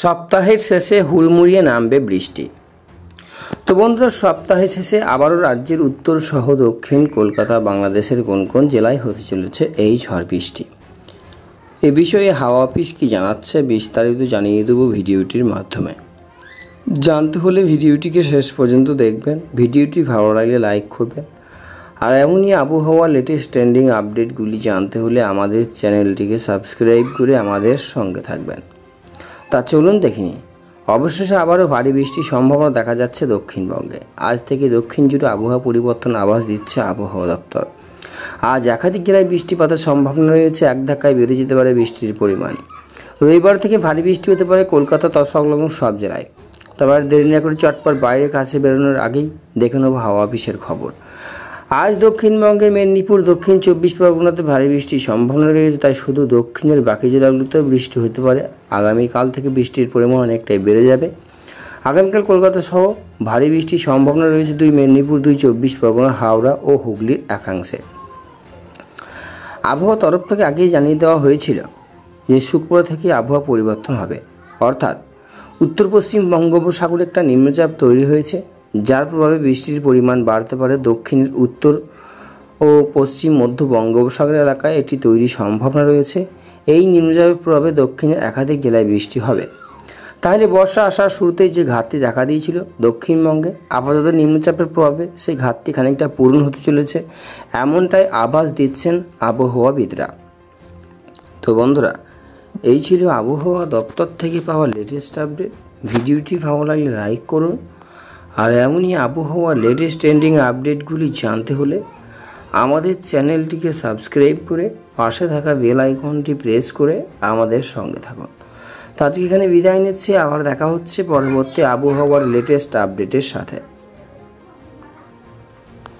সপ্তাহের শেষে হুড়মুড়িয়ে নামবে বৃষ্টি। তো বন্ধুরা, সপ্তাহের শেষে আবারও রাজ্যের উত্তর সহ দক্ষিণ কলকাতা, বাংলাদেশের কোন কোন জেলায় হতে চলেছে এই ঝড় বৃষ্টি। এ বিষয়ে হাওয়া অফিস কী জানাচ্ছে বিস্তারিত জানিয়ে দেবো ভিডিওটির মাধ্যমে। জানতে হলে ভিডিওটিকে শেষ পর্যন্ত দেখবেন। ভিডিওটি ভালো লাগলে লাইক করবেন। আর এমনই আবহাওয়া লেটেস্ট ট্রেন্ডিং আপডেটগুলি জানতে হলে আমাদের চ্যানেলটিকে সাবস্ক্রাইব করে আমাদের সঙ্গে থাকবেন। তা চলুন দেখিনি। অবশেষে আবারও ভারী বৃষ্টির সম্ভাবনা দেখা যাচ্ছে দক্ষিণবঙ্গে। আজ থেকে দক্ষিণ জুড়ে আবহাওয়া পরিবর্তন আভাস দিচ্ছে আবহাওয়া দপ্তর। আজ একাধিক জেলায় বৃষ্টিপাতের সম্ভাবনা রয়েছে। এক ধাক্কায় বেড়ে যেতে পারে বৃষ্টির পরিমাণ। রবিবার থেকে ভারী বৃষ্টি হতে পারে কলকাতা তৎসংলগ্ন সব জেলায়। তবে আর দেরি না করে চটপট বাইরে কাছে বেরোনোর আগেই দেখে নেব হাওয়া অফিসের খবর। আজ দক্ষিণবঙ্গের মেদিনীপুর, দক্ষিণ 24 পরগনাতে ভারী বৃষ্টির সম্ভাবনা রয়েছে। তাই শুধু দক্ষিণের বাকি জেলাগুলোতেও বৃষ্টি হতে পারে। আগামীকাল থেকে বৃষ্টির পরিমাণ অনেকটাই বেড়ে যাবে। আগামীকাল কলকাতা সহ ভারী বৃষ্টির সম্ভাবনা রয়েছে 2 মেদিনীপুর, 2 24 পরগনা, হাওড়া ও হুগলির একাংশে। আবহাওয়া তরফ থেকে আগেই জানিয়ে দেওয়া হয়েছিল যে শুক্রবার থেকে আবহাওয়া পরিবর্তন হবে, অর্থাৎ উত্তর পশ্চিম বঙ্গোপসাগরে একটা নিম্নচাপ তৈরি হয়েছে, যার প্রভাবে বৃষ্টির পরিমাণ বাড়তে পারে। দক্ষিণের উত্তর ও পশ্চিম মধ্য বঙ্গোপসাগর এলাকায় এটি তৈরির সম্ভাবনা রয়েছে। এই নিম্নচাপের প্রভাবে দক্ষিণের একাধিক জেলায় বৃষ্টি হবে। তাহলে বর্ষা আসার শুরুতেই যে ঘাটতি দেখা দিয়েছিল দক্ষিণবঙ্গে, আপাতত নিম্নচাপের প্রভাবে সেই ঘাটতি খানিকটা পূরণ হতে চলেছে, এমনটাই আভাস দিচ্ছেন আবহাওয়াবিদরা। তো বন্ধুরা, এই ছিল আবহাওয়া দপ্তর থেকে পাওয়া লেটেস্ট আপডেট। ভিডিওটি ভালো লাগলে লাইক করুন। আর এমনই আবহাওয়া লেটেস্ট ট্রেন্ডিং আপডেটগুলি জানতে হলে আমাদের চ্যানেলটিকে সাবস্ক্রাইব করে পাশে থাকা বেল আইকনটি প্রেস করে আমাদের সঙ্গে থাকুন। তো আজকে এখানে বিদায় নিচ্ছি। আবার দেখা হচ্ছে পরবর্তী আবহাওয়ার লেটেস্ট আপডেটের সাথে।